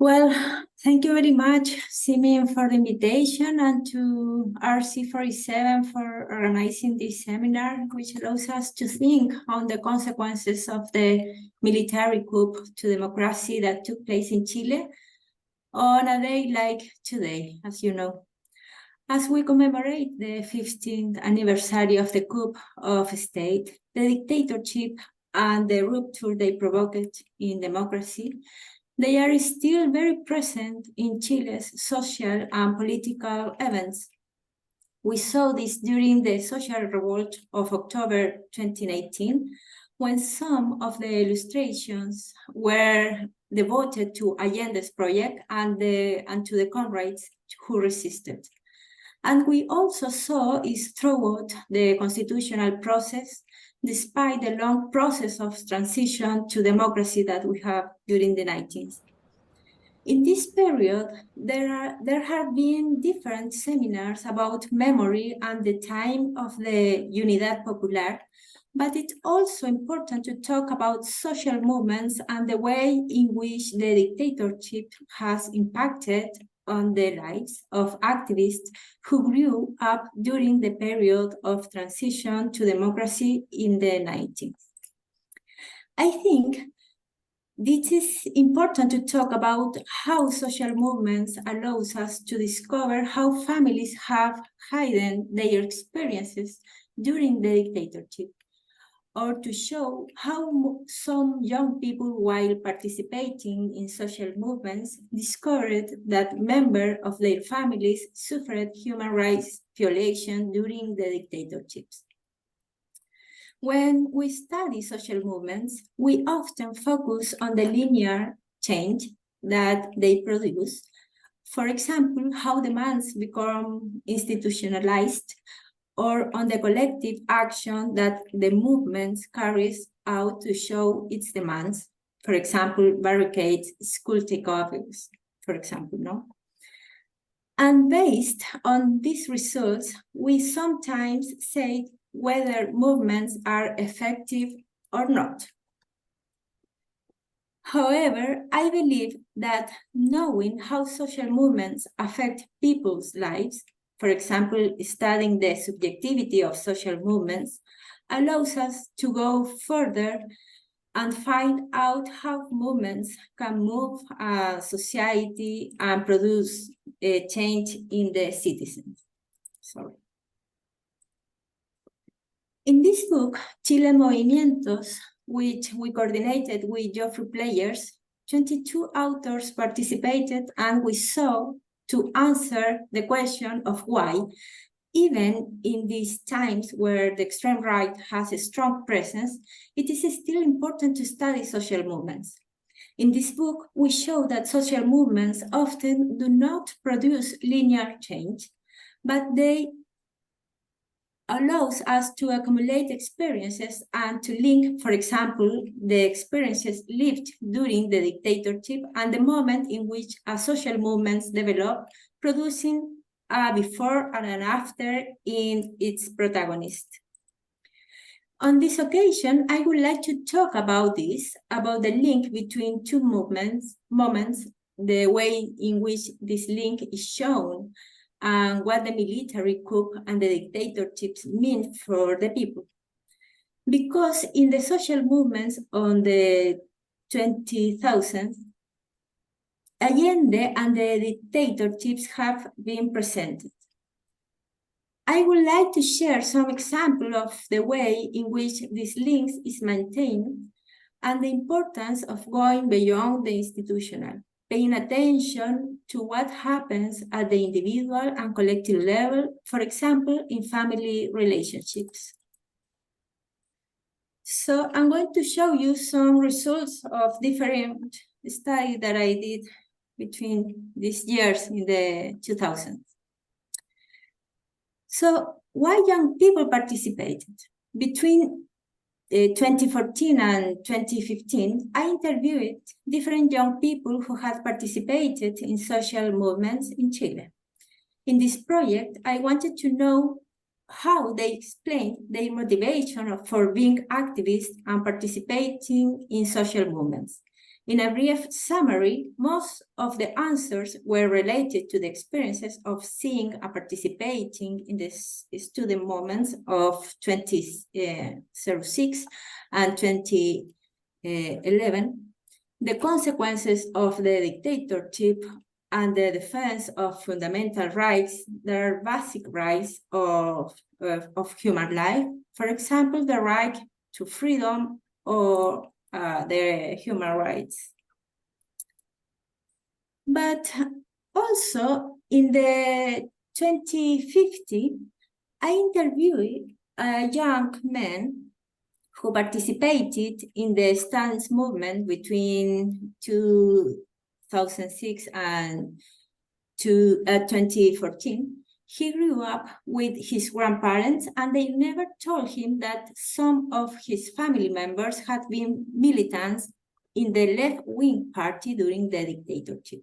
Well, thank you very much, Simeon, for the invitation, and to RC47 for organizing this seminar, which allows us to think on the consequences of the military coup to democracy that took place in Chile on a day like today, as you know. As we commemorate the 15th anniversary of the coup of state, the dictatorship, and the rupture they provoked in democracy, they are still very present in Chile's social and political events. We saw this during the social revolt of October 2019, when some of the illustrations were devoted to Allende's project and to the comrades who resisted. And we also saw is throughout the constitutional process, despite the long process of transition to democracy that we have during the 19th. In this period, there have been different seminars about memory and the time of the Unidad Popular, but it's also important to talk about social movements and the way in which the dictatorship has impacted on the lives of activists who grew up during the period of transition to democracy in the 19th. I think this is important to talk about how social movements allows us to discover how families have hidden their experiences during the dictatorship, or to show how some young people, while participating in social movements, discovered that members of their families suffered human rights violation during the dictatorships. When we study social movements, we often focus on the linear change that they produce. For example, how demands become institutionalized, or on the collective action that the movement carries out to show its demands. For example, barricades, school takeovers, for example, no? And based on these results, we sometimes say whether movements are effective or not. However, I believe that knowing how social movements affect people's lives, for example, studying the subjectivity of social movements, allows us to go further and find out how movements can move a society and produce a change in the citizens. Sorry. In this book, Chile Movimientos, which we coordinated with Geoffrey Players, 22 authors participated, and we sought to answer the question of why, even in these times where the extreme right has a strong presence, it is still important to study social movements. In this book, we show that social movements often do not produce linear change, but they allows us to accumulate experiences and to link, for example, the experiences lived during the dictatorship and the moment in which a social movement developed, producing a before and an after in its protagonist. On this occasion, I would like to talk about this, about the link between two moments, the way in which this link is shown, and what the military coup and the dictatorships mean for the people. Because in the social movements on the 20,000s, Allende and the dictatorships have been presented. I would like to share some example of the way in which this link is maintained and the importance of going beyond the institutional, paying attention to what happens at the individual and collective level, for example, in family relationships. So I'm going to show you some results of different studies that I did between these years in the 2000s. So why young people participated? Between 2014 and 2015, I interviewed different young people who had participated in social movements in Chile. In this project, I wanted to know how they explained their motivation for being activists and participating in social movements. In a brief summary, most of the answers were related to the experiences of seeing and participating in the student movements of 2006 and 2011, the consequences of the dictatorship and the defense of fundamental rights that are basic rights of human life. For example, the right to freedom or the human rights. But also in the 2050, I interviewed a young man who participated in the stance movement between 2006 and 2014. He grew up with his grandparents, and they never told him that some of his family members had been militants in the left-wing party during the dictatorship.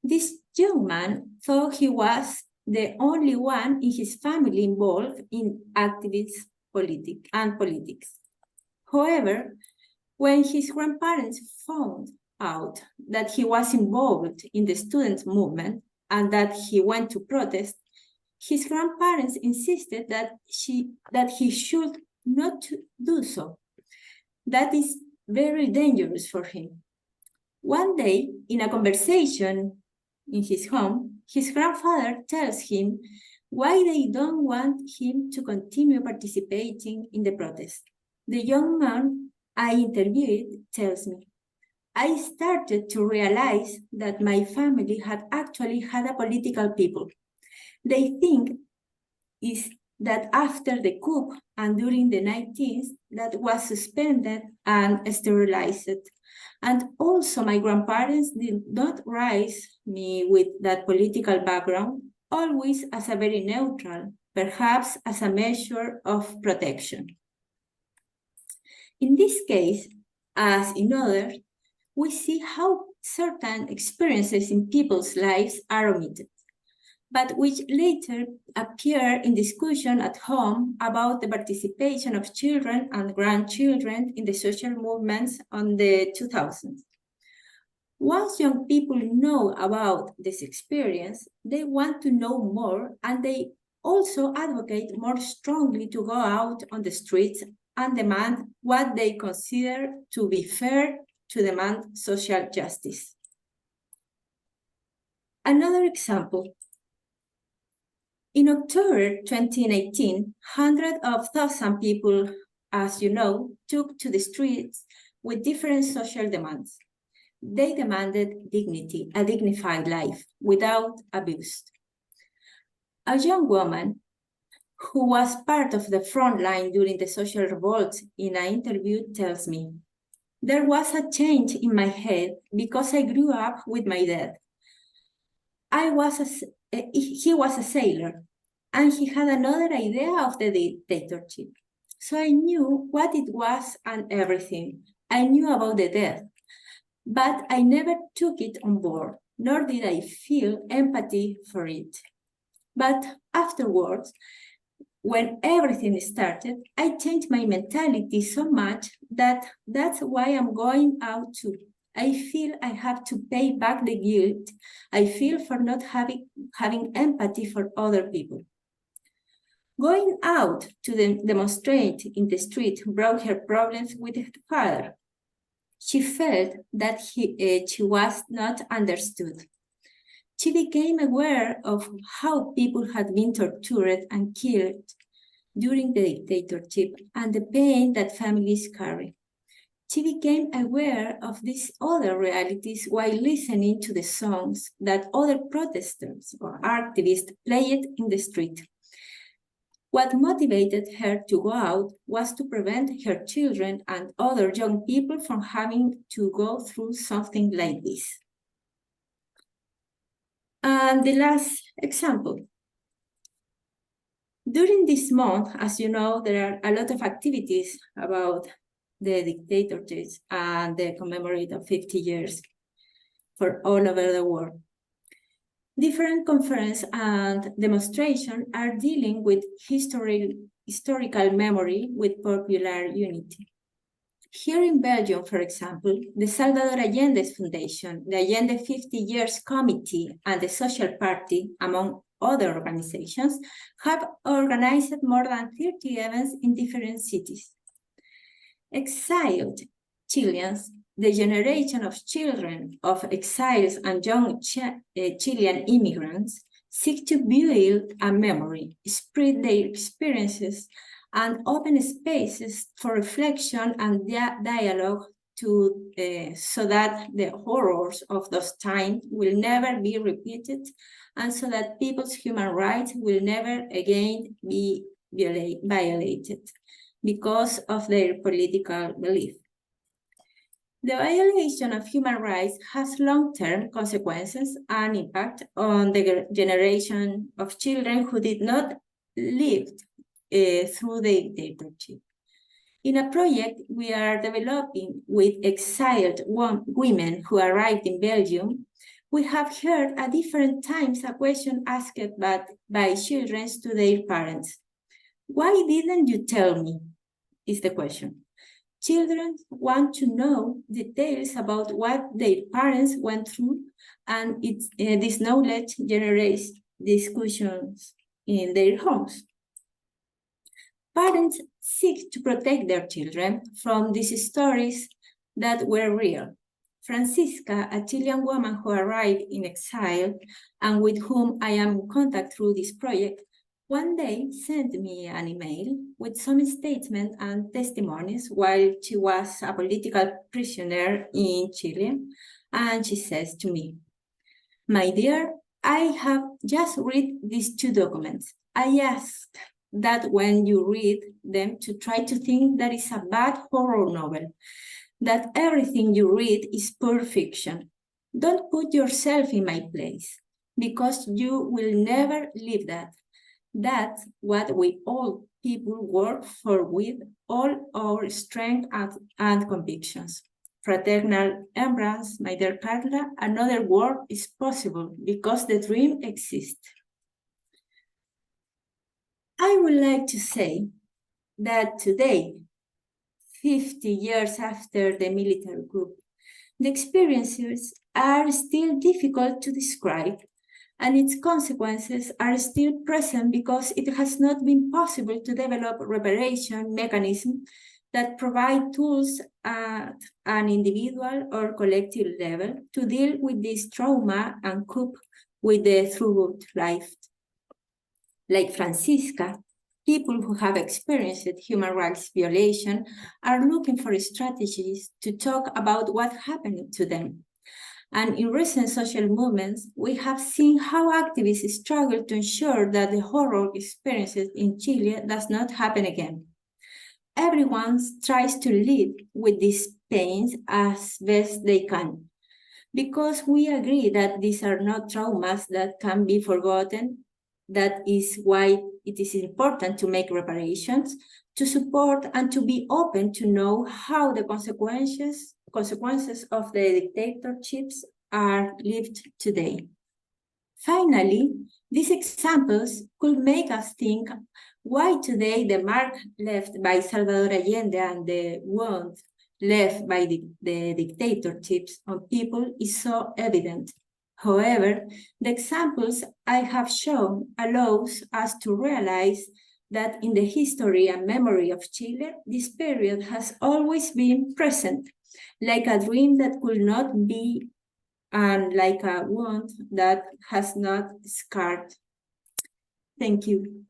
This young man thought he was the only one in his family involved in activist politics. However, when his grandparents found out that he was involved in the student movement and that he went to protest, his grandparents insisted that he should not do so. That is very dangerous for him. One day, in a conversation in his home, his grandfather tells him why they don't want him to continue participating in the protest. The young man I interviewed tells me, I started to realize that my family had actually had a political people. They think is that after the coup and during the 19th, that was suspended and sterilized. And also my grandparents did not raise me with that political background, always as a very neutral, perhaps as a measure of protection. In this case, as in others, we see how certain experiences in people's lives are omitted, but which later appear in discussion at home about the participation of children and grandchildren in the social movements on the 2000s. Once young people know about this experience, they want to know more, and they also advocate more strongly to go out on the streets and demand what they consider to be fair, to demand social justice. Another example. In October 2019, hundreds of thousands of people, as you know, took to the streets with different social demands. They demanded dignity, a dignified life, without abuse. A young woman who was part of the front line during the social revolt in an interview tells me, there was a change in my head because I grew up with my dad. He was a sailor, and he had another idea of the dictatorship. So I knew what it was and everything. I knew about the death, but I never took it on board, nor did I feel empathy for it. But afterwards, when everything started, I changed my mentality so much that that's why I'm going out too. I feel I have to pay back the guilt I feel for not having empathy for other people. Going out to demonstrate in the street brought her problems with her father. She felt that she was not understood. She became aware of how people had been tortured and killed during the dictatorship and the pain that families carry. She became aware of these other realities while listening to the songs that other protesters or activists played in the street. What motivated her to go out was to prevent her children and other young people from having to go through something like this. And the last example. During this month, as you know, there are a lot of activities about the dictatorships and the commemorate of 50 years for all over the world. Different conferences and demonstrations are dealing with historical memory with popular unity. Here in Belgium, for example, the Salvador Allende Foundation, the Allende 50 Years Committee, and the Social Party, among other organizations, have organized more than 30 events in different cities. Exiled Chileans, the generation of children of exiles and young Chilean immigrants, seek to build a memory, spread their experiences, and open spaces for reflection and dialogue so that the horrors of those times will never be repeated, and so that people's human rights will never again be violated because of their political belief. The violation of human rights has long-term consequences and impact on the generation of children who did not live through the dictatorship. In a project we are developing with exiled women who arrived in Belgium, we have heard at different times a question asked by children to their parents. Why didn't you tell me? Is the question. Children want to know details about what their parents went through, and this knowledge generates discussions in their homes. Parents seek to protect their children from these stories that were real. Francisca, a Chilean woman who arrived in exile and with whom I am in contact through this project, one day sent me an email with some statements and testimonies while she was a political prisoner in Chile, and she says to me, "My dear, I have just read these two documents. I ask that when you read them to try to think that it's a bad horror novel, that everything you read is pure fiction. Don't put yourself in my place, because you will never live that. That's what we all people work for with all our strength and convictions. Fraternal embrace, my dear Karla, another world is possible because the dream exists." I would like to say that today, 50 years after the military coup, the experiences are still difficult to describe, and its consequences are still present because it has not been possible to develop reparation mechanisms that provide tools at an individual or collective level to deal with this trauma and cope with the throughout life. Like Francisca, people who have experienced human rights violation are looking for strategies to talk about what happened to them. And in recent social movements, we have seen how activists struggle to ensure that the horror experienced in Chile does not happen again. Everyone tries to live with these pains as best they can, because we agree that these are not traumas that can be forgotten. That is why it is important to make reparations, to support and to be open to know how the consequences of the dictatorships are lived today. Finally, these examples could make us think why today the mark left by Salvador Allende and the wound left by the dictatorships on people is so evident. However, the examples I have shown allows us to realize that in the history and memory of Chile, this period has always been present, like a dream that could not be, and like a wound that has not scarred. Thank you.